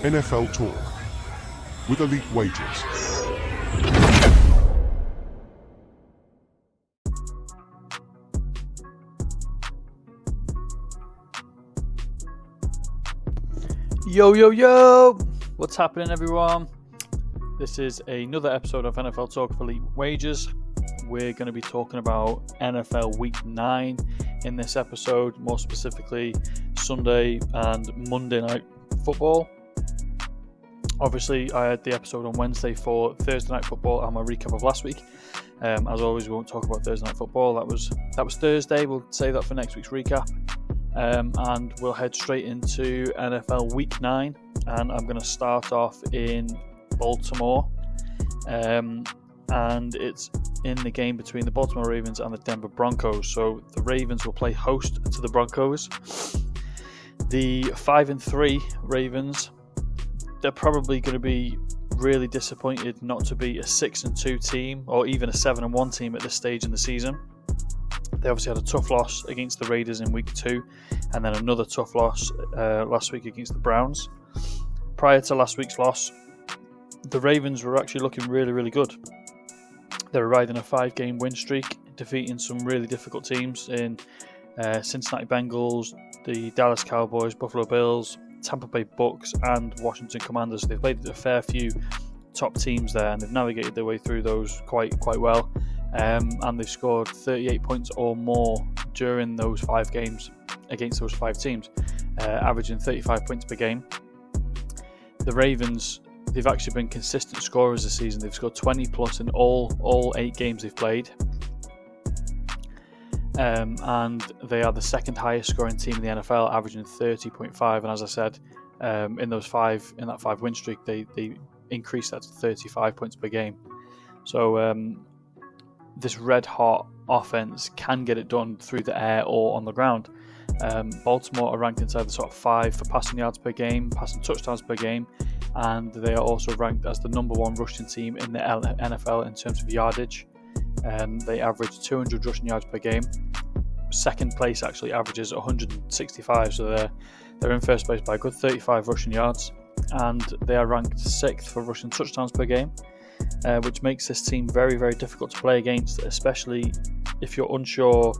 NFL Talk with Elite Wages. Yo, what's happening, everyone? This is another episode of NFL Talk for Elite Wages. We're going to be talking about NFL Week 9 in this episode, more specifically Sunday and Monday Night Football. Obviously, I had the episode on Wednesday for Thursday Night Football and my recap of last week. As always, we won't talk about Thursday Night Football. That was Thursday. We'll save that for next week's recap. And we'll head straight into NFL Week 9, and I'm going to start off in Baltimore, and it's in the game between the Baltimore Ravens and the Denver Broncos. So the Ravens will play host to the Broncos. The 5-3 Ravens, they're probably going to be really disappointed not to be a 6-2 team or even a 7-1 team at this stage in the season. They obviously had a tough loss against the Raiders in Week 2 and then another tough loss last week against the Browns. Prior to last week's loss, the Ravens were actually looking really, really good. They were riding a 5-game win streak, defeating some really difficult teams in Cincinnati Bengals, the Dallas Cowboys, Buffalo Bills, Tampa Bay Bucks and Washington Commanders. They've played a fair few top teams there and they've navigated their way through those quite well. And they've scored 38 points or more during those 5 games against those 5 teams, averaging 35 points per game. The Ravens, they've actually been consistent scorers this season. They've scored 20 plus in all 8 games they've played. And they are the second highest scoring team in the NFL, averaging 30.5. And as I said, in that 5 win streak, they increased that to 35 points per game. So this red hot offense can get it done through the air or on the ground. Baltimore are ranked inside the top 5 for passing yards per game, passing touchdowns per game, and they are also ranked as the number 1 rushing team in the NFL in terms of yardage. They average 200 rushing yards per game. Second place actually averages 165, so they're in first place by a good 35 rushing yards, and they are ranked 6th for rushing touchdowns per game. Which makes this team very, very difficult to play against, especially if you're unsure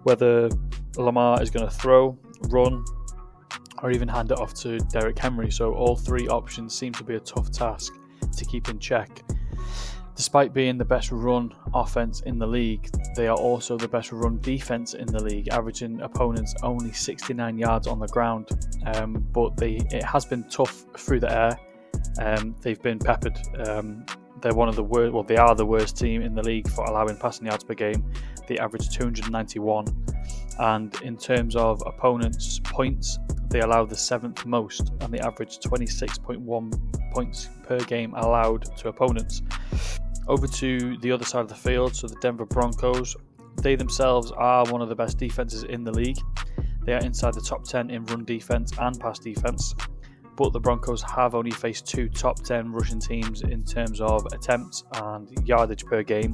whether Lamar is going to throw, run, or even hand it off to Derrick Henry. So all 3 options seem to be a tough task to keep in check. Despite being the best run offense in the league, they are also the best run defense in the league, averaging opponents only 69 yards on the ground. But it has been tough through the air. They've been peppered. They're one of the worst. Well, they are the worst team in the league for allowing passing yards per game. They average 291, and in terms of opponents' points, they allow the 7th most, and they average 26.1 points per game allowed to opponents. Over to the other side of the field, so the Denver Broncos, they themselves are one of the best defenses in the league. They are inside the top 10 in run defense and pass defense. But the Broncos have only faced 2 top 10 rushing teams in terms of attempts and yardage per game.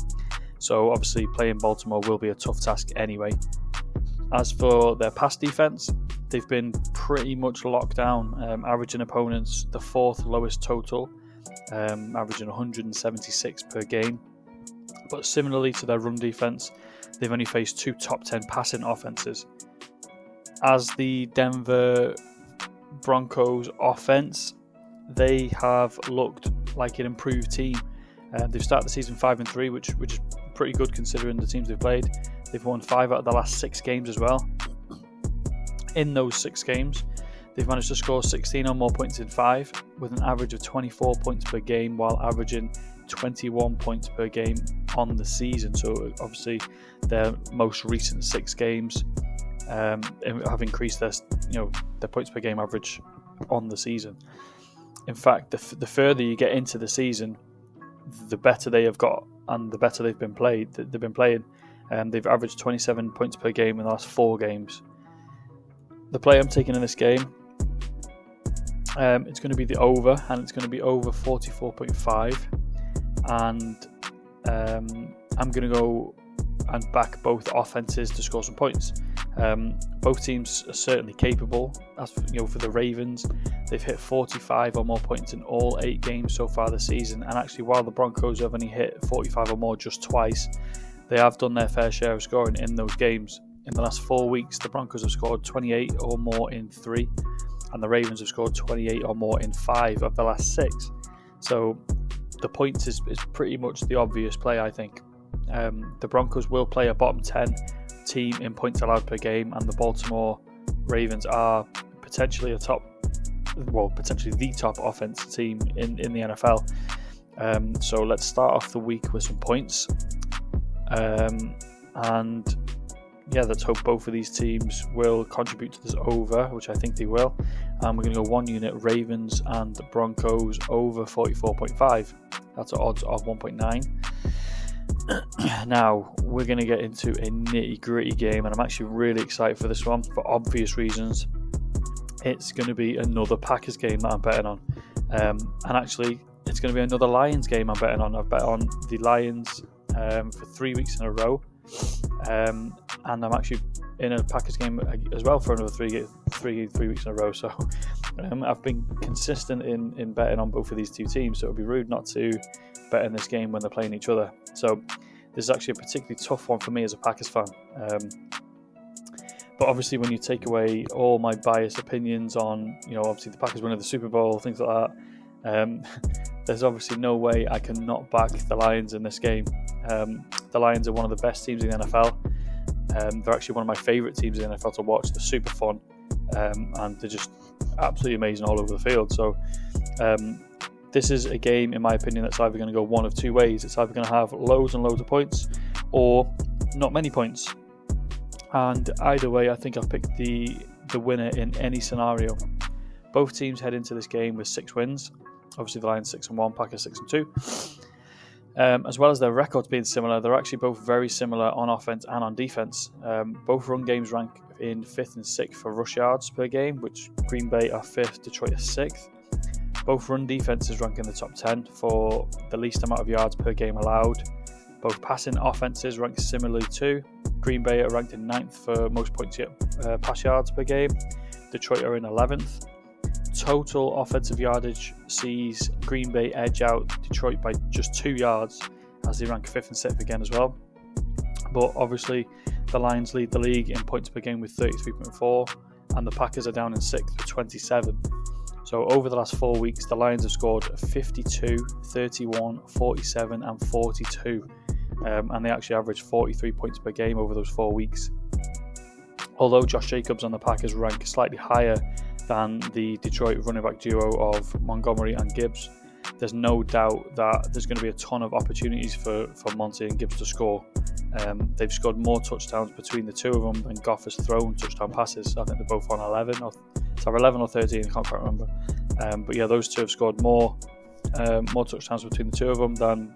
So obviously playing Baltimore will be a tough task anyway. As for their pass defense, they've been pretty much locked down, averaging opponents the 4th lowest total, averaging 176 per game. But similarly to their run defense, they've only faced 2 top 10 passing offenses. As the Denver Broncos offense, they have looked like an improved team. They've started the season 5-3, which is pretty good considering the teams they've played. They've won 5 out of the last 6 games as well. In those 6 games, they've managed to score 16 or more points in 5, with an average of 24 points per game, while averaging 21 points per game on the season. So obviously their most recent 6 games have increased their points per game average on the season. In fact, the further you get into the season, the better they have got and the better they've been playing. They've averaged 27 points per game in the last 4 games. The play I'm taking in this game, it's going to be the over, and it's going to be over 44.5, and I'm going to go and back both offenses to score some points. Both teams are certainly capable. As for the Ravens, they've hit 45 or more points in all 8 games so far this season. And actually, while the Broncos have only hit 45 or more just twice, they have done their fair share of scoring in those games. In the last 4 weeks, the Broncos have scored 28 or more in 3, and the Ravens have scored 28 or more in 5 of the last 6. So the points is pretty much the obvious play, I think. The Broncos will play a bottom 10 team in points allowed per game, and the Baltimore Ravens are potentially the top offensive team in the NFL. So let's start off the week with some points. And yeah, let's hope both of these teams will contribute to this over, which I think they will. And we're going to go 1 unit Ravens and Broncos over 44.5. That's at odds of 1.9. Now, we're going to get into a nitty-gritty game, and I'm actually really excited for this one for obvious reasons. It's going to be another Packers game that I'm betting on. And actually, it's going to be another Lions game I'm betting on. I've bet on the Lions for 3 weeks in a row. And I'm actually in a Packers game as well for another three weeks in a row. So I've been consistent in betting on both of these two teams. So it would be rude not to bet in this game when they're playing each other. So this is actually a particularly tough one for me as a Packers fan. But obviously, when you take away all my biased opinions on, obviously the Packers winning the Super Bowl, things like that, there's obviously no way I can not back the Lions in this game. The Lions are one of the best teams in the NFL. They're actually one of my favourite teams in the NFL to watch. They're super fun, and they're just absolutely amazing all over the field. So this is a game, in my opinion, that's either going to go one of two ways. It's either going to have loads and loads of points or not many points. And either way, I think I've picked the winner in any scenario. Both teams head into this game with 6 wins. Obviously, the Lions 6-1, Packers 6-2. As well as their records being similar, they're actually both very similar on offense and on defense. Both run games rank in 5th and 6th for rush yards per game, which Green Bay are 5th, Detroit are 6th. Both run defenses rank in the top 10 for the least amount of yards per game allowed. Both passing offenses rank similarly too. Green Bay are ranked in 9th for most points pass yards per game. Detroit are in 11th. Total offensive yardage sees Green Bay edge out Detroit by just 2 yards, as they rank 5th and 6th again as well. But obviously, the Lions lead the league in points per game with 33.4, and the Packers are down in 6th with 27. So over the last 4 weeks, the Lions have scored 52, 31, 47 and 42. And they actually averaged 43 points per game over those 4 weeks. Although Josh Jacobs and the Packers rank slightly higher than the Detroit running back duo of Montgomery and Gibbs, there's no doubt that there's going to be a ton of opportunities for Monty and Gibbs to score. They've scored more touchdowns between the two of them than Goff has thrown touchdown passes. I think they're both on 11 or 13, I can't quite remember. But yeah, those two have scored more touchdowns between the two of them than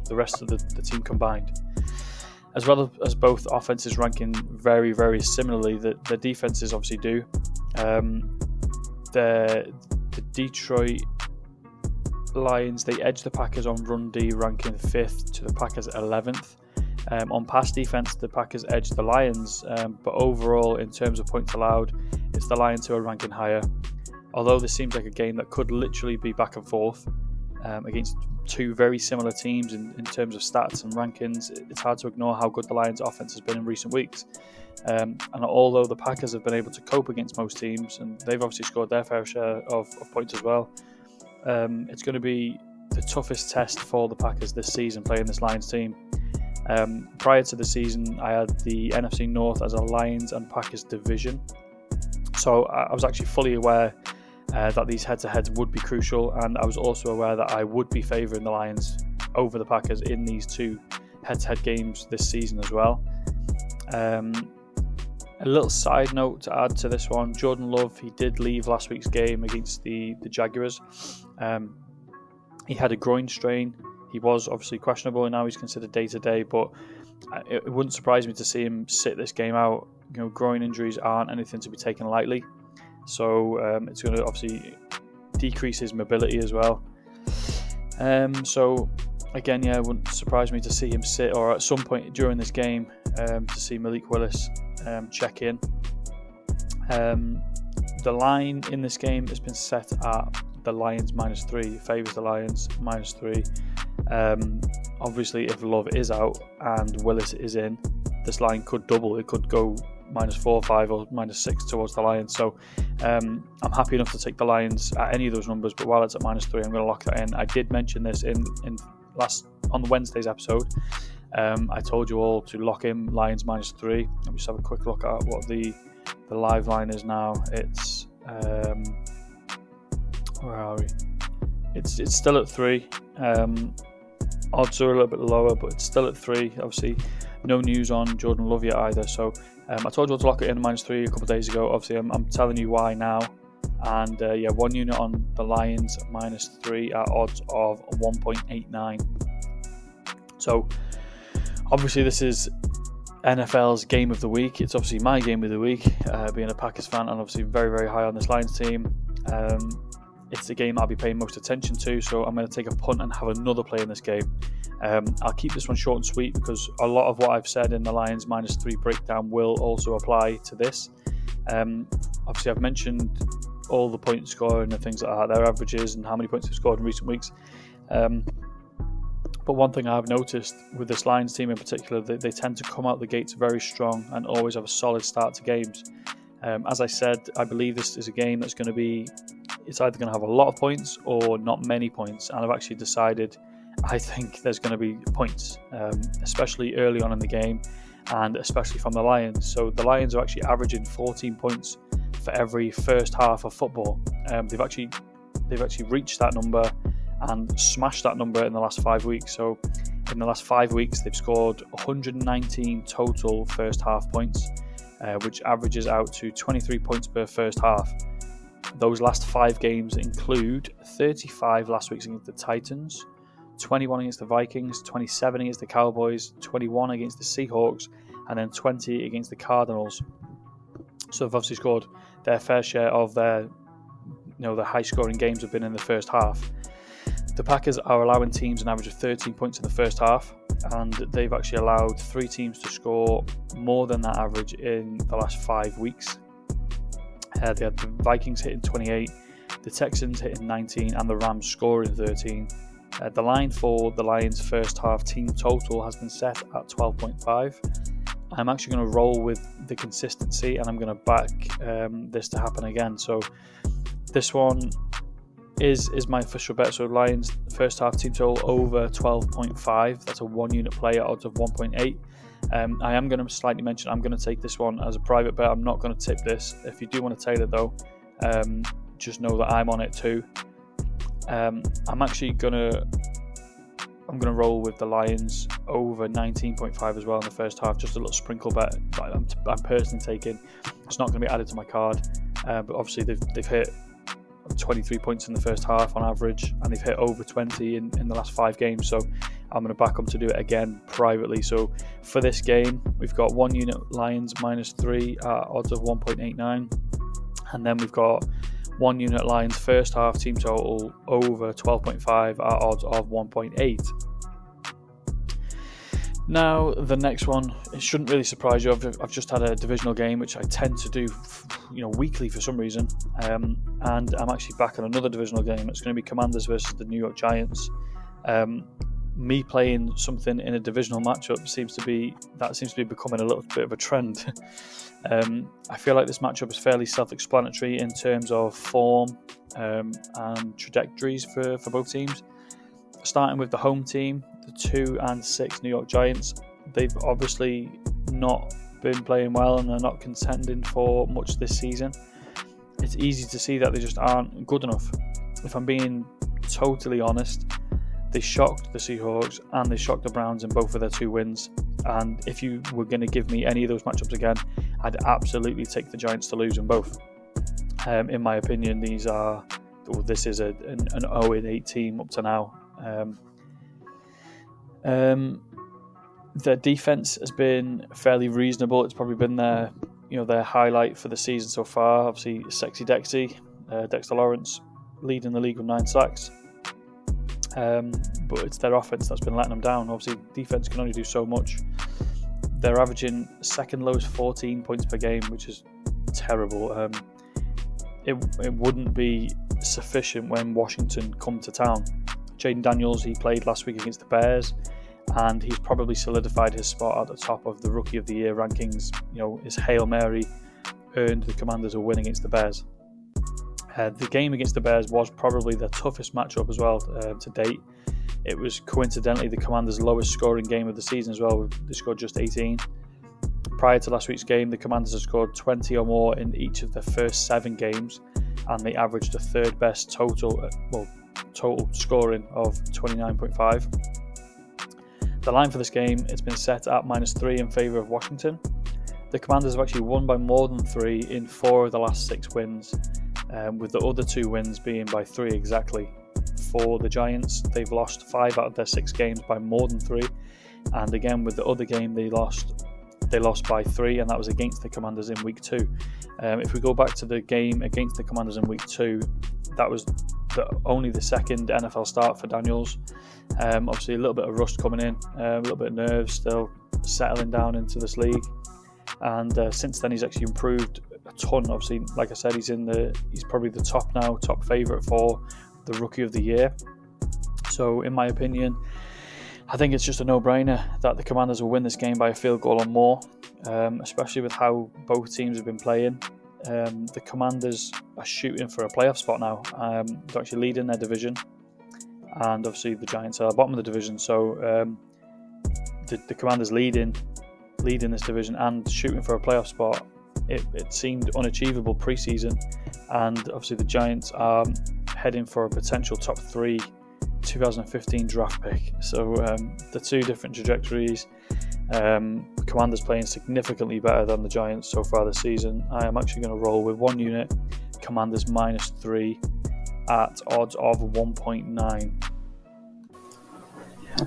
the rest of the team combined. As well as both offenses ranking very, very similarly, the defenses obviously do. The Detroit Lions, they edge the Packers on run D, ranking 5th to the Packers 11th. On pass defense, the Packers edge the Lions, but overall, in terms of points allowed, it's the Lions who are ranking higher. Although this seems like a game that could literally be back and forth against two very similar teams in terms of stats and rankings, it's hard to ignore how good the Lions' offense has been in recent weeks. And although the Packers have been able to cope against most teams, and they've obviously scored their fair share of points as well, it's going to be the toughest test for the Packers this season playing this Lions team. Prior to the season, I had the NFC North as a Lions and Packers division. So I was actually fully aware that these head-to-heads would be crucial, and I was also aware that I would be favouring the Lions over the Packers in these two head-to-head games this season as well. A little side note to add to this one, Jordan Love, he did leave last week's game against the Jaguars. He had a groin strain. He was obviously questionable, and now he's considered day-to-day, but it wouldn't surprise me to see him sit this game out. Groin injuries aren't anything to be taken lightly. So it's going to obviously decrease his mobility as well. So again, it wouldn't surprise me to see him sit, or at some point during this game, to see Malik Willis check in. The line in this game has been set at the Lions -3. It favours the Lions -3. Obviously, if Love is out and Willis is in, this line could double. It could go -4, 5, or -6 towards the Lions. So I'm happy enough to take the Lions at any of those numbers. But while it's at -3, I'm going to lock that in. I did mention this on Wednesday's episode. I told you all to lock in Lions -3. Let me just have a quick look at what the live line is now. It's where are we? It's still at 3. Odds are a little bit lower, but it's still at 3. Obviously, no news on Jordan Love yet either. So I told you all to lock it in at -3 a couple of days ago. Obviously, I'm telling you why now. And 1 unit on the Lions -3 at odds of 1.89. So obviously, this is NFL's game of the week. It's obviously my game of the week, being a Packers fan, and obviously very, very high on this Lions team. It's the game I'll be paying most attention to, so I'm going to take a punt and have another play in this game. I'll keep this one short and sweet because a lot of what I've said in the Lions -3 breakdown will also apply to this. Obviously, I've mentioned all the point scoring and things like that, their averages and how many points they've scored in recent weeks. But one thing I've noticed with this Lions team in particular, they tend to come out the gates very strong and always have a solid start to games. As I said, I believe this is a game that's going to be, it's either going to have a lot of points or not many points. And I've actually decided I think there's going to be points, especially early on in the game and especially from the Lions. So the Lions are actually averaging 14 points for every first half of football. They've actually reached that number and smashed that number in the last 5 weeks. So in the last 5 weeks, they've scored 119 total first half points, which averages out to 23 points per first half. Those last 5 games include 35 last week against the Titans, 21 against the Vikings, 27 against the Cowboys, 21 against the Seahawks, and then 20 against the Cardinals. So they've obviously scored their fair share of their high-scoring games have been in the first half. The Packers are allowing teams an average of 13 points in the first half, and they've actually allowed 3 teams to score more than that average in the last 5 weeks. They had the Vikings hitting 28, the Texans hitting 19, and the Rams scoring 13. The line for the Lions' first half team total has been set at 12.5. I'm actually going to roll with the consistency, and I'm going to back this to happen again. So this one is my official bet. So Lions first half team total over 12.5. That's a 1 unit play at odds of 1.8. I am going to slightly mention I'm going to take this one as a private bet. I'm not going to tip this. If you do want to take it though, just know that I'm on it too. I'm going to roll with the Lions over 19.5 as well in the first half. Just a little sprinkle bet that I'm personally taking. It's not going to be added to my card, but obviously they've hit 23 points in the first half on average, and they've hit over 20 in the last 5 games. So I'm going to back them to do it again privately. So for this game, we've got 1 unit Lions -3 at odds of 1.89, and then we've got 1 unit Lions first half team total over 12.5 at odds of 1.8. Now the next one, it shouldn't really surprise you. I've just had a divisional game, which I tend to do, weekly for some reason, and I'm actually back on another divisional game. It's going to be Commanders versus the New York Giants. Me playing something in a divisional matchup seems to be becoming a little bit of a trend. I feel like this matchup is fairly self-explanatory in terms of form and trajectories for both teams. Starting with the home team, the 2-6 New York Giants, they've obviously not been playing well and they're not contending for much this season. It's easy to see that they just aren't good enough. If I'm being totally honest, they shocked the Seahawks and they shocked the Browns in both of their 2 wins. And if you were going to give me any of those matchups again, I'd absolutely take the Giants to lose in both. In my opinion, this is an 0-8 team up to now. Their defense has been fairly reasonable. It's probably been their highlight for the season so far. Obviously, Sexy Dexter Lawrence leading the league with 9 sacks. But it's their offense that's been letting them down. Obviously, defense can only do so much. They're averaging second lowest 14 points per game, which is terrible. It wouldn't be sufficient when Washington come to town. Jaden Daniels, he played last week against the Bears, and he's probably solidified his spot at the top of the Rookie of the Year rankings. His Hail Mary earned the Commanders a win against the Bears. The game against the Bears was probably their toughest matchup as well to date. It was coincidentally the Commanders' lowest scoring game of the season as well. They scored just 18. Prior to last week's game, the Commanders had scored 20 or more in each of their first 7 games, and they averaged a third best total scoring of 29.5. The line for this game, it's been set at -3 in favour of Washington. The Commanders have actually won by more than 3 in 4 of the last 6 wins, with the other 2 wins being by 3 exactly. For the Giants, they've lost 5 out of their 6 games by more than 3, and again with the other game they lost by 3, and that was against the Commanders in week 2. If we go back to the game against the Commanders in week 2, that was only the second NFL start for Daniels. Obviously a little bit of rust coming in, a little bit of nerves, still settling down into this league, and since then he's actually improved a ton. Obviously, like I said, he's probably the top favourite for the Rookie of the Year. So in my opinion, I think it's just a no-brainer that the Commanders will win this game by a field goal or more, especially with how both teams have been playing. The Commanders are shooting for a playoff spot now. They're actually leading their division, and obviously the Giants are at the bottom of the division. So the Commanders leading this division and shooting for a playoff spot, it seemed unachievable pre-season, and obviously the Giants are heading for a potential top 3 2015 draft pick. So the 2 different trajectories. Commanders playing significantly better than the Giants so far this season. I am actually going to roll with 1 unit, Commanders -3 at odds of 1.9.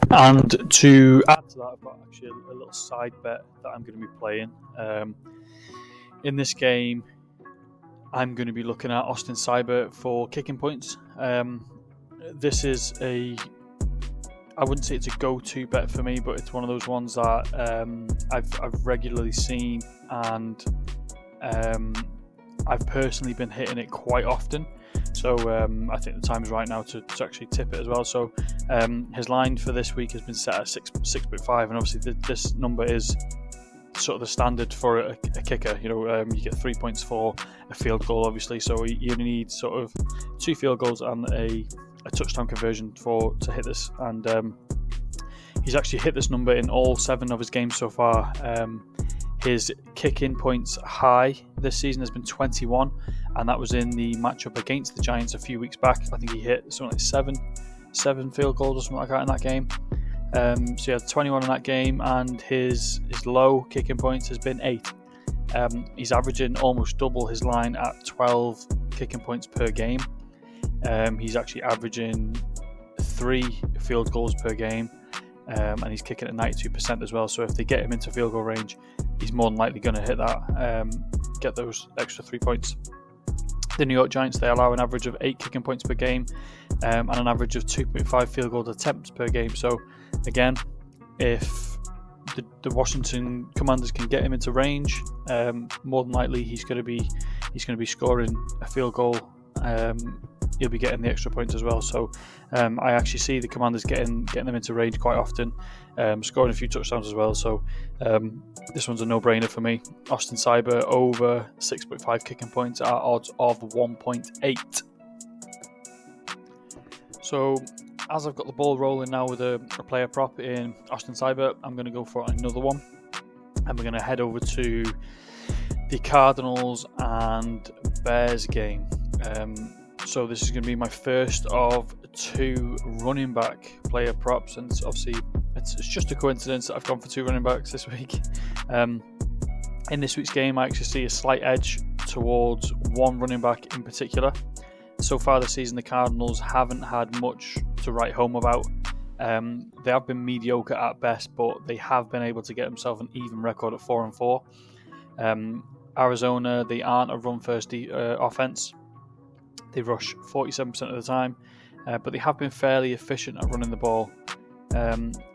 And to add to that, I've got actually a little side bet that I'm going to be playing. In this game, I'm going to be looking at Austin Seibert for kicking points. This is I wouldn't say it's a go-to bet for me, but it's one of those ones that I've regularly seen, and I've personally been hitting it quite often. So I think the time is right now to actually tip it as well. So his line for this week has been set at 6.5, and obviously this number is sort of the standard for a kicker. You get 3 points for a field goal, obviously, so you need sort of 2 field goals and a touchdown conversion to hit this, and he's actually hit this number in all 7 of his games so far. His kicking points high this season has been 21, and that was in the matchup against the Giants a few weeks back. I think he hit something like 7 field goals or something like that in that game. So he had 21 in that game, and his low kicking points has been 8. He's averaging almost double his line at 12 kicking points per game. He's actually averaging 3 field goals per game, and he's kicking at 92% as well. So if they get him into field goal range, he's more than likely going to hit that, get those extra 3 points. The New York Giants, they allow an average of 8 kicking points per game, and an average of 2.5 field goal attempts per game. So again, if the Washington Commanders can get him into range, more than likely he's going to be scoring a field goal. He'll be getting the extra points as well. So I actually see the Commanders getting them into range quite often, scoring a few touchdowns as well. So this one's a no-brainer for me. Austin Seibert over 6.5 kicking points at odds of 1.8. So as I've got the ball rolling now with a player prop in Austin Seibert, I'm going to go for another one, and we're going to head over to the Cardinals and Bears game. So this is going to be my first of 2 running back player props, and obviously it's just a coincidence that I've gone for 2 running backs this week. In this week's game, I actually see a slight edge towards one running back in particular. So far this season, the Cardinals haven't had much to write home about. They have been mediocre at best, but they have been able to get themselves an even record at 4-4. Arizona, they aren't a run-first offense. They rush 47% of the time, but they have been fairly efficient at running the ball.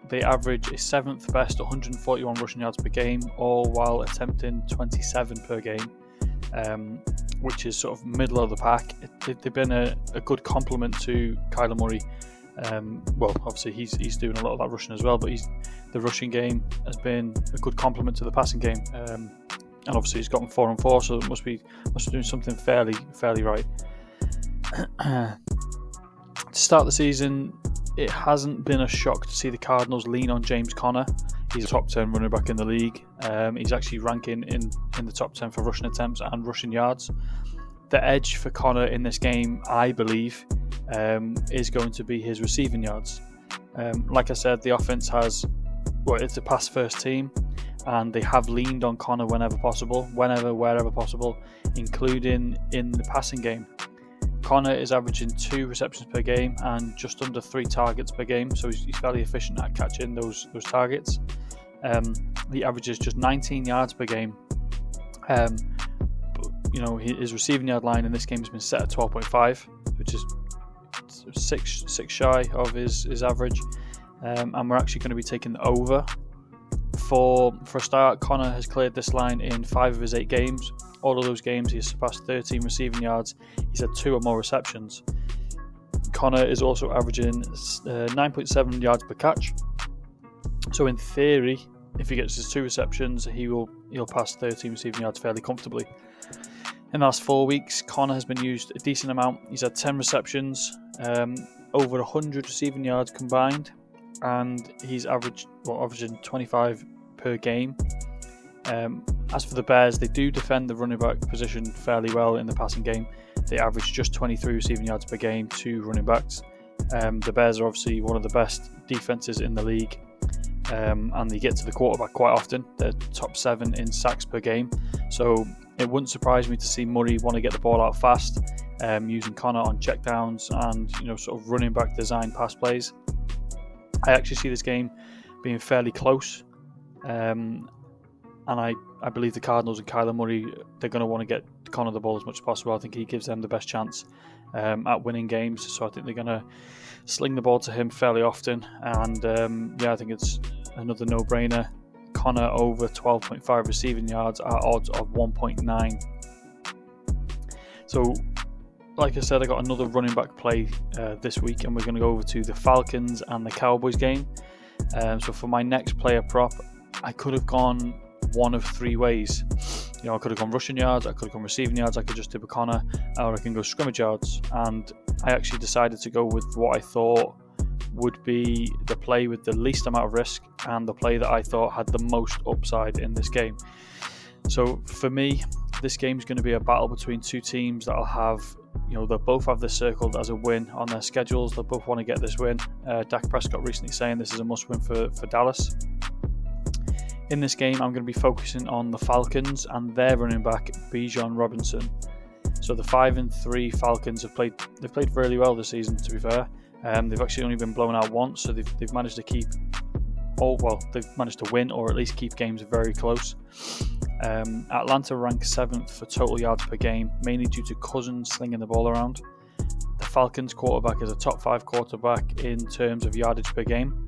They average a 7th best 141 rushing yards per game, all while attempting 27 per game, which is sort of middle of the pack. They've been a good complement to Kyler Murray. Well, obviously he's doing a lot of that rushing as well, but the rushing game has been a good complement to the passing game, and obviously he's gotten 4-4, so it must be doing something fairly right. To start the season, it hasn't been a shock to see the Cardinals lean on James Conner. He's a top 10 running back in the league. He's actually ranking in the top 10 for rushing attempts and rushing yards. The edge for Conner in this game, I believe, is going to be his receiving yards. Like I said, the offense it's a pass-first team, and they have leaned on Conner wherever possible, including in the passing game. Conner is averaging 2 receptions per game and just under 3 targets per game, so he's fairly efficient at catching those targets. He averages just 19 yards per game. But, his receiving yard line in this game has been set at 12.5, which is six shy of his average. And we're actually going to be taking the over. For a start, Conner has cleared this line in 5 of his 8 games. All of those games, he has surpassed 13 receiving yards. He's had 2 or more receptions. Conner is also averaging 9.7 yards per catch. So in theory, if he gets his 2 receptions, he'll pass 13 receiving yards fairly comfortably. In the last 4 weeks, Conner has been used a decent amount. He's had 10 receptions, over 100 receiving yards combined, and he's averaging 25 per game. As for the Bears, they do defend the running back position fairly well in the passing game. They average just 23 receiving yards per game to running backs. The Bears are obviously one of the best defenses in the league, and they get to the quarterback quite often. They're top 7 in sacks per game, so it wouldn't surprise me to see Murray want to get the ball out fast, using Conner on checkdowns and sort of running back design pass plays. I actually see this game being fairly close, and I believe the Cardinals and Kyler Murray, they're going to want to get Conner the ball as much as possible. I think he gives them the best chance at winning games, so I think they're going to sling the ball to him fairly often, and I think it's another no-brainer. Conner over 12.5 receiving yards at odds of 1.9. So, like I said, I got another running back play this week, and we're going to go over to the Falcons and the Cowboys game. So for my next player prop, I could have gone one of 3 ways. I could have gone rushing yards, I could have gone receiving yards, I could just do a Conner, or I can go scrimmage yards. And I actually decided to go with what I thought would be the play with the least amount of risk and the play that I thought had the most upside in this game. So for me, this game is going to be a battle between 2 teams that'll have, they'll both have this circled as a win on their schedules. They'll both want to get this win. Dak Prescott recently saying this is a must-win for Dallas. In this game, I'm going to be focusing on the Falcons and their running back, Bijan Robinson. So the 5-3 Falcons they've played really well this season, to be fair. They've actually only been blown out once, so they've managed to win or at least keep games very close. Atlanta ranks 7th for total yards per game, mainly due to Cousins slinging the ball around. The Falcons quarterback is a top 5 quarterback in terms of yardage per game.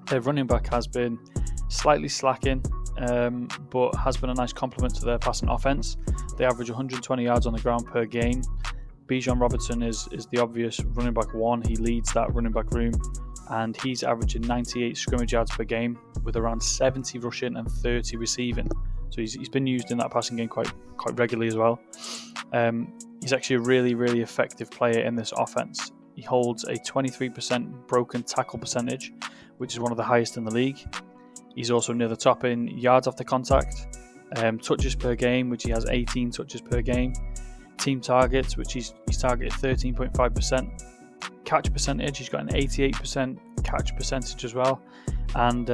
Their running back has been slightly slacking, but has been a nice complement to their passing offense. They average 120 yards on the ground per game. Bijan Robinson is the obvious running back 1. He leads that running back room, and he's averaging 98 scrimmage yards per game with around 70 rushing and 30 receiving. So he's been used in that passing game quite regularly as well. He's actually a really, really effective player in this offense. He holds a 23% broken tackle percentage, which is one of the highest in the league. He's also near the top in yards after contact, touches per game, which he has 18 touches per game, team targets, which he's targeted 13.5%, catch percentage, he's got an 88% catch percentage as well, and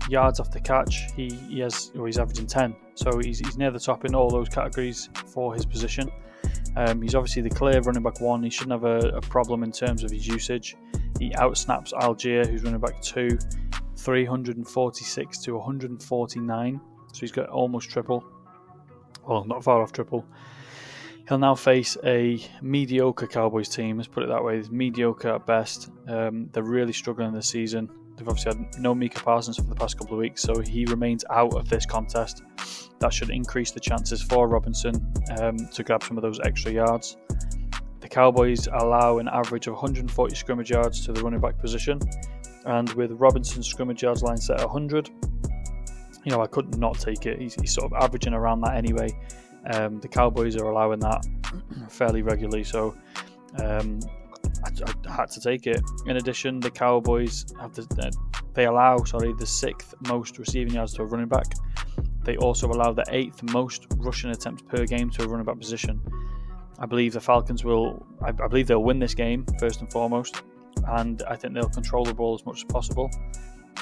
yards after catch, he's averaging 10, so he's near the top in all those categories for his position. He's obviously the clear running back 1. He shouldn't have a problem in terms of his usage. He outsnaps Algier, who's running back 2, 346 to 149, so he's got almost triple, well, not far off triple. He'll now face a mediocre Cowboys team. Let's put it that way. It's mediocre at best. They're really struggling this season. They've obviously had no Micah Parsons for the past couple of weeks, so he remains out of this contest. That should increase the chances for Robinson to grab some of those extra yards. The Cowboys allow an average of 140 scrimmage yards to the running back position, and with Robinson's scrimmage yards line set at 100, I could not take it. He's sort of averaging around that anyway. The Cowboys are allowing that fairly regularly, so I had to take it. In addition, the Cowboys allow the 6th most receiving yards to a running back. They also allow the 8th most rushing attempts per game to a running back position. I believe the Falcons will. I believe they'll win this game first and foremost, and I think they'll control the ball as much as possible.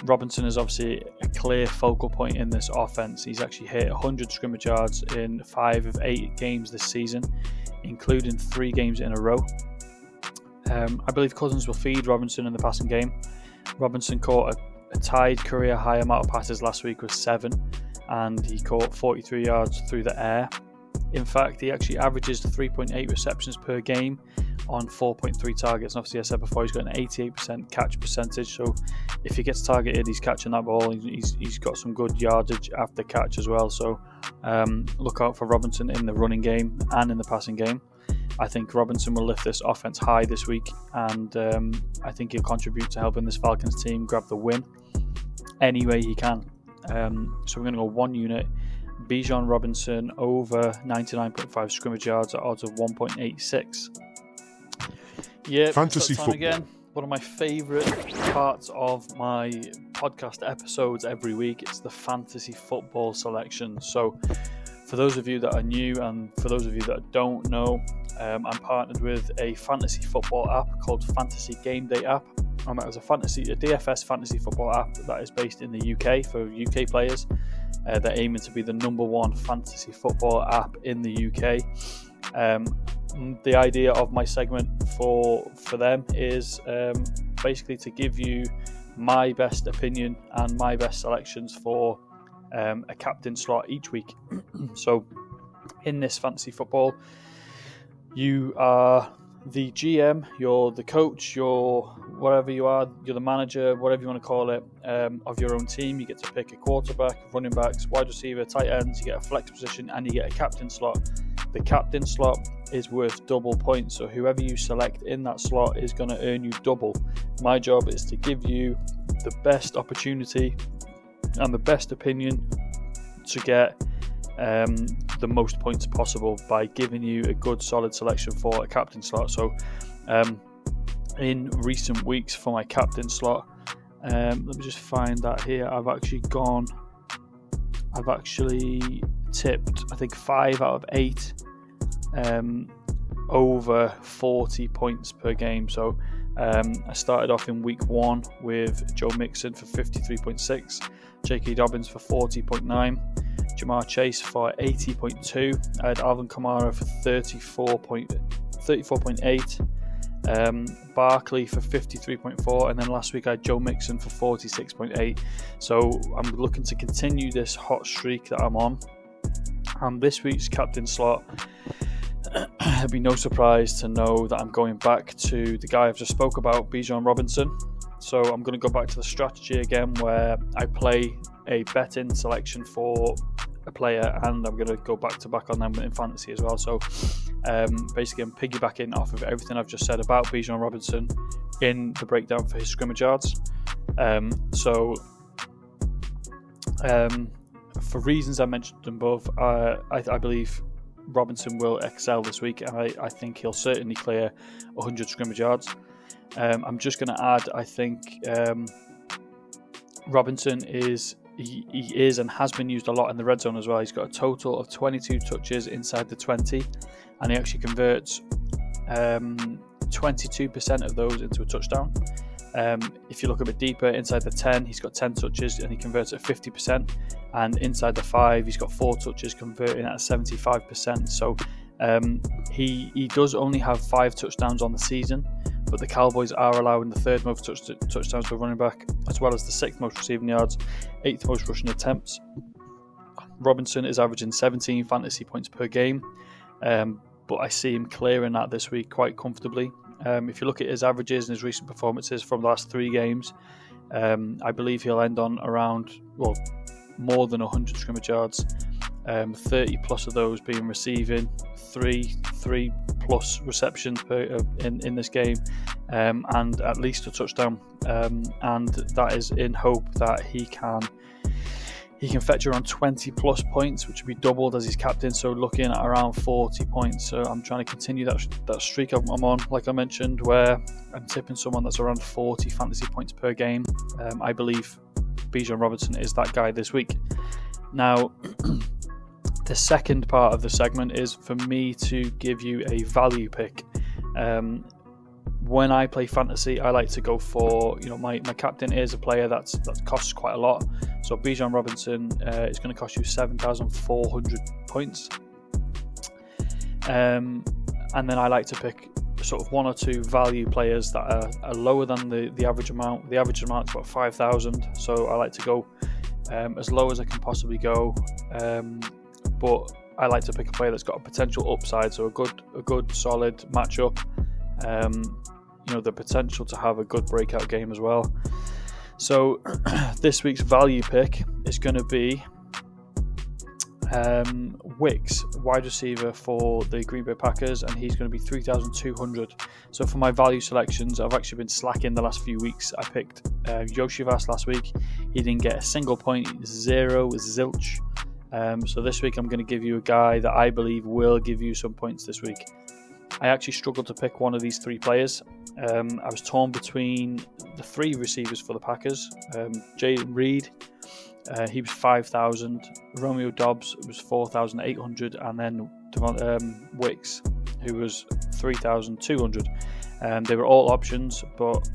Robinson is obviously a clear focal point in this offense. He's actually hit 100 scrimmage yards in 5 of 8 games this season, including 3 games in a row. I believe Cousins will feed Robinson in the passing game. Robinson caught a tied career high amount of passes last week with 7, and he caught 43 yards through the air. In fact, he actually averages 3.8 receptions per game on 4.3 targets. And obviously, I said before, he's got an 88% catch percentage. So if he gets targeted, he's catching that ball. He's got some good yardage after catch as well. So look out for Robinson in the running game and in the passing game. I think Robinson will lift this offense high this week, and I think he'll contribute to helping this Falcons team grab the win any way he can. So we're going to go 1 unit. Bijan Robinson over 99.5 scrimmage yards at odds of 1.86. Yeah, fantasy football again. One of my favourite parts of my podcast episodes every week. It's the fantasy football selection. So for those of you that are new and for those of you that don't know, I'm partnered with a fantasy football app called Fantasy Game Day app. It was a DFS fantasy football app that is based in the UK for UK players. They're aiming to be the number 1 fantasy football app in the UK. The idea of my segment for them is basically to give you my best opinion and my best selections for a captain slot each week. So in this fantasy football, you are the GM, you're the coach, you're whatever you are, you're the manager, whatever you want to call it, of your own team. You get to pick a quarterback, running backs, wide receiver, tight ends, you get a flex position, and you get a captain slot. The captain slot is worth double points, so whoever you select in that slot is going to earn you double. My job is to give you the best opportunity and the best opinion to get the most points possible by giving you a good solid selection for a captain slot. So in recent weeks for my captain slot, let me just find that here. I've actually tipped, I think 5 out of 8 over 40 points per game. So I started off in week 1 with Joe Mixon for 53.6, J.K. Dobbins for 40.9, Jamar Chase for 80.2. I had Alvin Kamara for 34.8, Barkley for 53.4, and then last week I had Joe Mixon for 46.8. So I'm looking to continue this hot streak that I'm on. And this week's captain slot, it'd be no surprise to know that I'm going back to the guy I've just spoke about, Bijan Robinson. So I'm going to go back to the strategy again where I play a bet-in selection for a player, and I'm going to go back to back on them in fantasy as well. So basically I'm piggybacking off of everything I've just said about Bijan Robinson in the breakdown for his scrimmage yards. For reasons I mentioned above, I believe Robinson will excel this week, and I think he'll certainly clear 100 scrimmage yards. I'm just going to add, I think Robinson is and has been used a lot in the red zone as well. He's got a total of 22 touches inside the 20, and he actually converts 22% of those into a touchdown. If you look a bit deeper, inside the 10, he's got 10 touches and he converts at 50%, and inside the 5, he's got 4 touches converting at 75%. So he does only have 5 touchdowns on the season, but the Cowboys are allowing the 3rd most touchdowns to a running back, as well as the 6th most receiving yards, 8th most rushing attempts. Robinson is averaging 17 fantasy points per game, but I see him clearing that this week quite comfortably. If you look at his averages and his recent performances from the last 3 games, I believe he'll end on around, more than 100 scrimmage yards, 30 plus of those being receiving, 3 plus receptions in this game, and at least a touchdown. And that is in hope that he can fetch around 20 plus points, which would be doubled as he's captain, so looking at around 40 points. So I'm trying to continue that streak I'm on, like I mentioned, where I'm tipping someone that's around 40 fantasy points per game. I believe Bijan Robinson is that guy this week. Now, the second part of the segment is for me to give you a value pick. When I play fantasy, I like to go for, my captain is a player that costs quite a lot. So Bijan Robinson is going to cost you 7,400 points. And then I like to pick sort of 1 or 2 value players that are lower than the average amount. The average amount is about 5,000. So I like to go as low as I can possibly go. But I like to pick a player that's got a potential upside, so a good solid matchup. The potential to have a good breakout game as well. So this week's value pick is going to be Wicks, wide receiver for the Green Bay Packers, and he's going to be 3,200. So for my value selections, I've actually been slacking the last few weeks. I picked Yoshivas last week. He didn't get a single point, 0 zilch. So this week I'm going to give you a guy that I believe will give you some points this week. I actually struggled to pick one of these 3 players. I was torn between the 3 receivers for the Packers. Jayden Reed, he was 5,000. Romeo Dobbs was 4,800, and then Wicks, who was 3,200. They were all options, but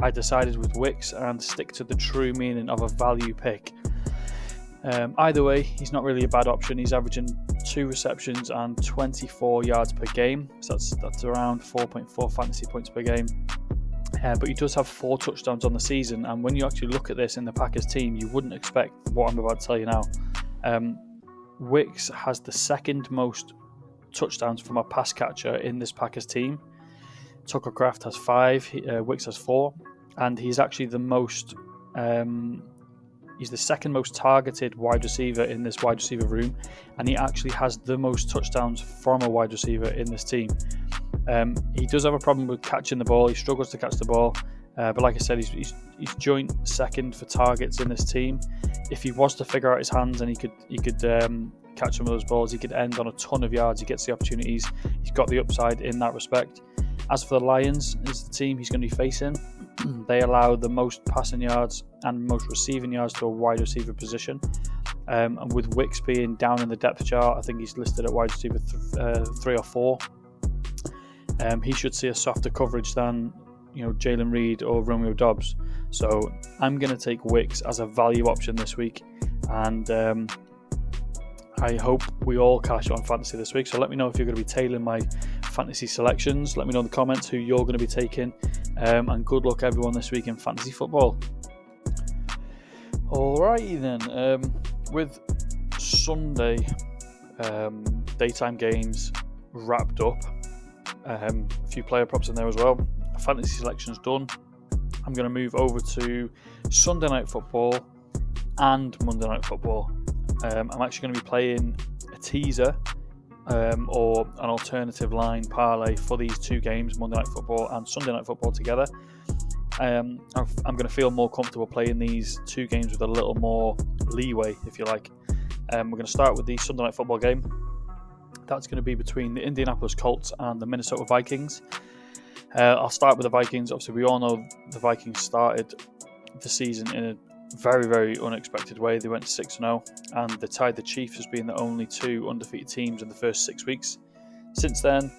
I decided with Wicks and stick to the true meaning of a value pick. Either way, he's not really a bad option. He's averaging 2 receptions and 24 yards per game, so that's around 4.4 fantasy points per game. But he does have 4 touchdowns on the season, and when you actually look at this in the Packers team, you wouldn't expect what I'm about to tell you now. Wicks has the second most touchdowns from a pass catcher in this Packers team. Tucker Kraft has 5, Wicks has 4, and he's actually the most... He's the second most targeted wide receiver in this wide receiver room, and he actually has the most touchdowns from a wide receiver in this team. He does have a problem with catching the ball. He struggles to catch the ball, but like I said, he's joint second for targets in this team. If he was to figure out his hands and he could catch some of those balls, he could end on a ton of yards. He gets the opportunities. He's got the upside in that respect. As for the Lions, is the team he's going to be facing. They allow the most passing yards and most receiving yards to a wide receiver position. And with Wicks being down in the depth chart, I think he's listed at wide receiver 3 or 4. He should see a softer coverage than Jayden Reed or Romeo Dobbs. So I'm going to take Wicks as a value option this week, and I hope we all cash on fantasy this week. So let me know if you're going to be tailing my fantasy selections. Let me know in the comments who you're going to be taking, and good luck everyone this week in fantasy football. Alrighty then, with Sunday daytime games wrapped up, a few player props in there as well. Fantasy selection's done. I'm going to move over to Sunday Night Football and Monday Night Football. I'm actually going to be playing a teaser or an alternative line parlay for these 2 games, Monday Night Football and Sunday Night Football together. I'm going to feel more comfortable playing these 2 games with a little more leeway, if you like. We're going to start with the Sunday Night Football game. That's going to be between the Indianapolis Colts and the Minnesota Vikings. I'll start with the Vikings. Obviously, we all know the Vikings started the season in a very, very unexpected way. They went 6-0, and they tied the Chiefs as being the only 2 undefeated teams in the first 6 weeks. Since then,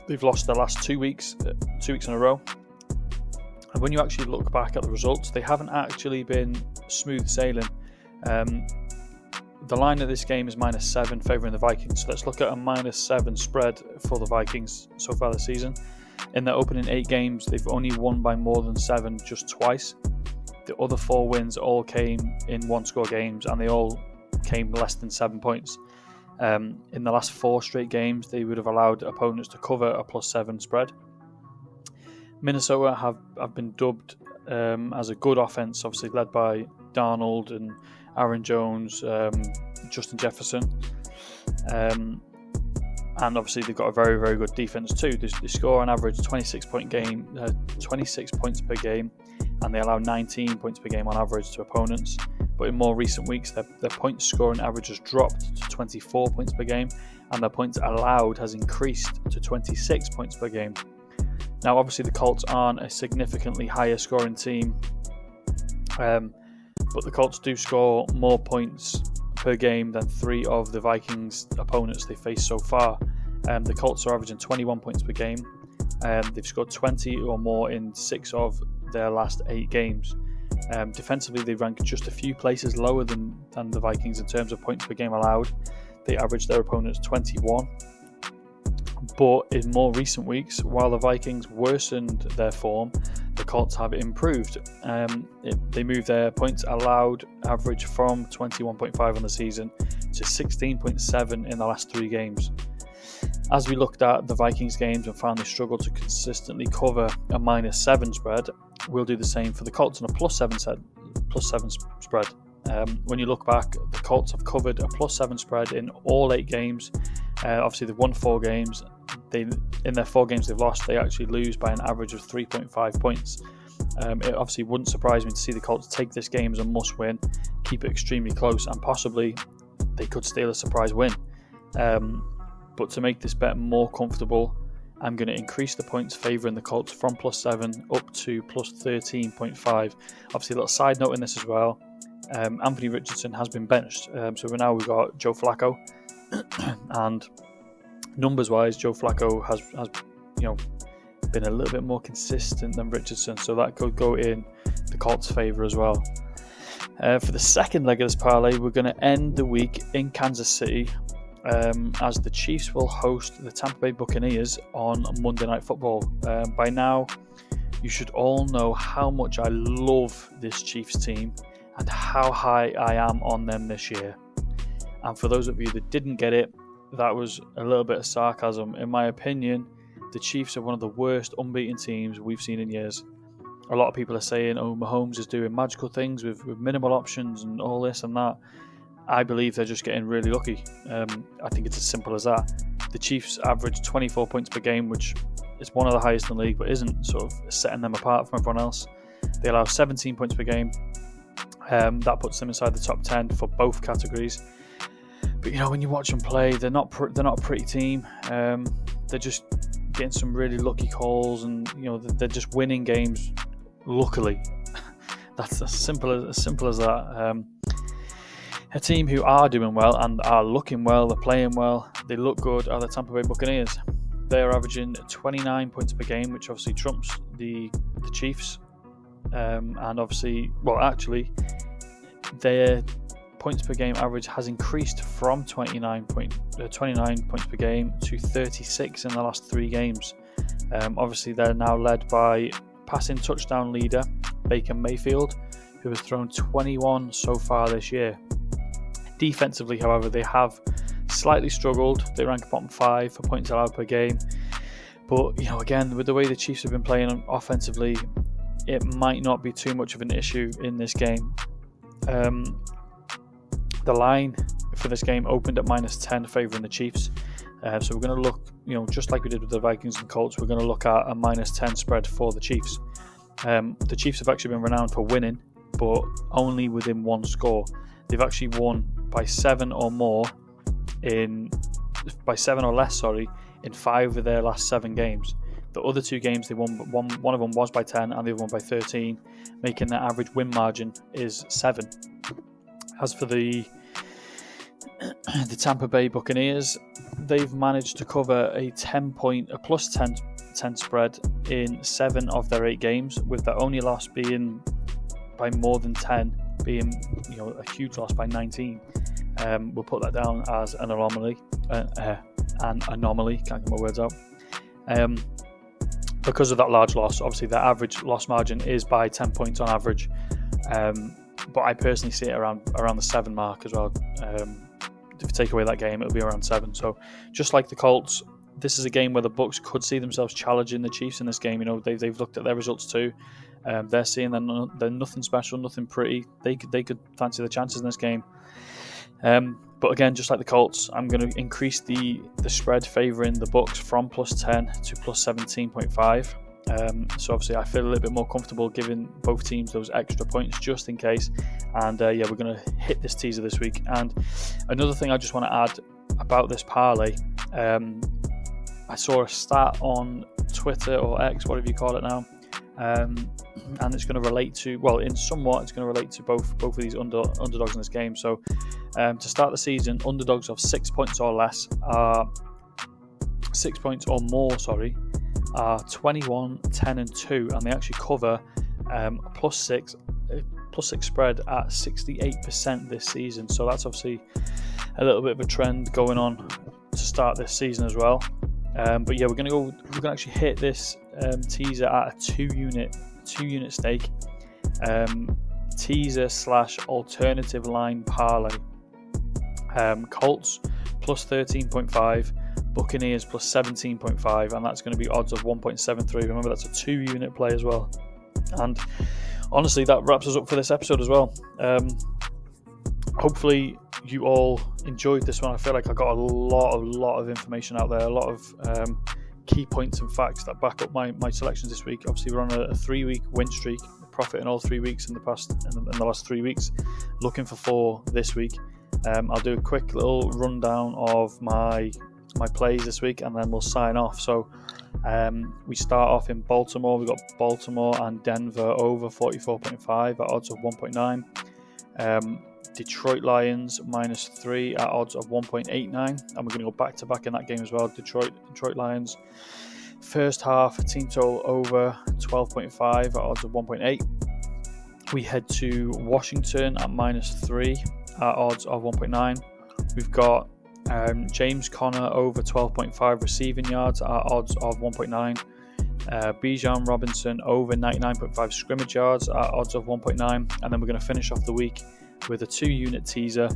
they've lost their last 2 weeks in a row. And when you actually look back at the results, they haven't actually been smooth sailing. The line of this game is -7, favouring the Vikings. So let's look at a -7 spread for the Vikings so far this season. In their opening 8 games, they've only won by more than 7 just twice. The other 4 wins all came in 1-score games, and they all came less than 7 points. In the last 4 straight games, they would have allowed opponents to cover a +7 spread. Minnesota have been dubbed as a good offense, obviously led by Darnold and Aaron Jones, Justin Jefferson. And obviously they've got a very, very good defense too. They score on average 26 points per game, and they allow 19 points per game on average to opponents. But in more recent weeks, their point scoring average has dropped to 24 points per game, and their points allowed has increased to 26 points per game. Now, obviously, the Colts aren't a significantly higher scoring team, but the Colts do score more points per game than 3 of the Vikings' opponents they faced so far. The Colts are averaging 21 points per game. They've scored 20 or more in 6 of their last 8 games. Defensively, they rank just a few places lower than the Vikings in terms of points per game allowed. They average their opponents 21. But in more recent weeks, while the Vikings worsened their form, the Colts have improved. They moved their points allowed average from 21.5 on the season to 16.7 in the last 3 games. As we looked at the Vikings games and found they struggled to consistently cover a -7 spread, we'll do the same for the Colts on a +7 spread. When you look back, the Colts have covered a +7 spread in all 8 games. Obviously, they've won 4 games. In their 4 games they've lost, they actually lose by an average of 3.5 points. It obviously wouldn't surprise me to see the Colts take this game as a must-win, keep it extremely close, and possibly they could steal a surprise win. But to make this bet more comfortable, I'm going to increase the points favouring the Colts from +7 up to +13.5. Obviously, a little side note in this as well. Anthony Richardson has been benched, so now we've got Joe Flacco, and numbers-wise, Joe Flacco has been a little bit more consistent than Richardson, so that could go in the Colts' favour as well. For the second leg of this parlay, we're going to end the week in Kansas City, as the Chiefs will host the Tampa Bay Buccaneers on Monday Night Football. By now, you should all know how much I love this Chiefs team and how high I am on them this year. And for those of you that didn't get it, that was a little bit of sarcasm. In my opinion, the Chiefs are one of the worst unbeaten teams we've seen in years. A lot of people are saying, Mahomes is doing magical things with minimal options and all this and that. I believe they're just getting really lucky. I think it's as simple as that. The Chiefs average 24 points per game, which is one of the highest in the league, but isn't sort of setting them apart from everyone else. They allow 17 points per game. That puts them inside the top 10 for both categories. But when you watch them play, they're not a pretty team. They're just getting some really lucky calls, and they're just winning games luckily. That's as simple as that. A team who are doing well and are looking well, they're playing well, they look good, are the Tampa Bay Buccaneers. They are averaging 29 points per game, which obviously trumps the Chiefs. And obviously, their points per game average has increased from 29 points per game to 36 in the last 3 games. Obviously, they're now led by passing touchdown leader Baker Mayfield, who has thrown 21 so far this year. Defensively, however, they have slightly struggled. They rank bottom 5 for points allowed per game. But, again, with the way the Chiefs have been playing offensively, it might not be too much of an issue in this game. The line for this game opened at -10, favouring the Chiefs. So we're going to look, just like we did with the Vikings and Colts, we're going to look at a -10 spread for the Chiefs. The Chiefs have actually been renowned for winning, but only within 1 score. They've actually won by 7 or less, in 5 of their last 7 games. The other 2 games they won, one of them was by 10 and the other one by 13, making their average win margin is 7. As for the Tampa Bay Buccaneers, they've managed to cover a +10 spread in 7 of their 8 games, with their only loss being by more than 10, being a huge loss by 19. We'll put that down as an anomaly. Can't get my words out. Because of that large loss, obviously their average loss margin is by 10 points on average. But I personally see it around the 7 mark as well. you take away that game, it'll be around 7. So just like the Colts, this is a game where the Bucs could see themselves challenging the Chiefs in this game. You know, they've looked at their results too. They're seeing they're nothing special, nothing pretty. They could fancy the chances in this game. But again, just like the Colts, I'm going to increase the spread favouring the Bucs from +10 to +17.5. So obviously I feel a little bit more comfortable giving both teams those extra points just in case. And we're going to hit this teaser this week. And another thing I just want to add about this parlay, I saw a stat on Twitter or X, whatever you call it now, and it's going to relate to, well, in somewhat, it's going to relate to both of these underdogs in this game. So to start the season, underdogs of 6 points or less are 6 points or more, are 21, 10 and 2, and they actually cover +6 spread at 68% this season. So that's obviously a little bit of a trend going on to start this season as well. But yeah, we're gonna actually hit this teaser at a two unit stake, teaser / alternative line parlay. Colts +13.5, Buccaneers +17.5, and that's going to be odds of 1.73. Remember, that's a 2-unit play as well. And honestly, that wraps us up for this episode as well. Hopefully you all enjoyed this one. I feel like I got a lot of information out there, a lot of key points and facts that back up my selections this week. Obviously, we're on a 3-week win streak, profit in all 3 weeks in the last 3 weeks. Looking for 4 this week. I'll do a quick little rundown of my plays this week, and then we'll sign off. So we start off in Baltimore. We've got Baltimore and Denver over 44.5 at odds of 1.9. Detroit Lions -3 at odds of 1.89, and we're going to go back to back in that game as well. Detroit Lions first half team total over 12.5 at odds of 1.8. We head to Washington at -3 at odds of 1.9. We've got James Conner over 12.5 receiving yards at odds of 1.9. Bijan Robinson over 99.5 scrimmage yards at odds of 1.9. And then we're going to finish off the week with a 2-unit teaser,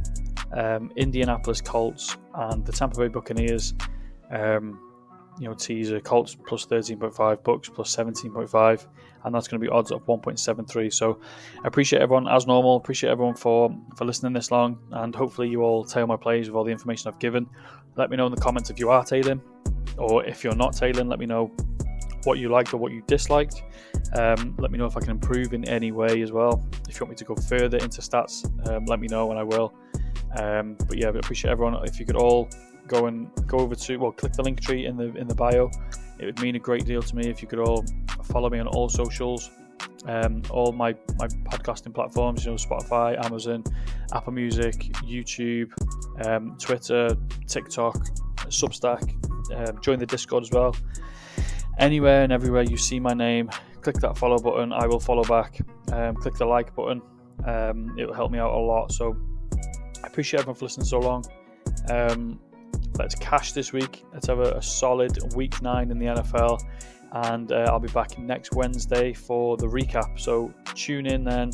Indianapolis Colts and the Tampa Bay Buccaneers. Teaser Colts +13.5, Bucs +17.5, and that's going to be odds of 1.73. So I appreciate everyone, as normal. Appreciate everyone for listening this long, and hopefully you all tail my plays with all the information I've given. Let me know in the comments if you are tailing, or if you're not tailing. Let me know what you liked or what you disliked. Let me know if I can improve in any way as well. If you want me to go further into stats, let me know and I will. But yeah, I appreciate everyone. If you could all go over to, click the link tree in the bio. It would mean a great deal to me if you could all follow me on all socials, all my podcasting platforms, Spotify, Amazon, Apple Music, YouTube, Twitter, TikTok, Substack. Join the Discord as well. Anywhere and everywhere you see my name, click that follow button. I will follow back. Click the like button. It will help me out a lot. So I appreciate everyone for listening so long. Let's cash this week. Let's have a solid week 9 in the NFL, and I'll be back next Wednesday for the recap. So tune in then.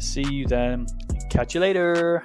See you then. Catch you later.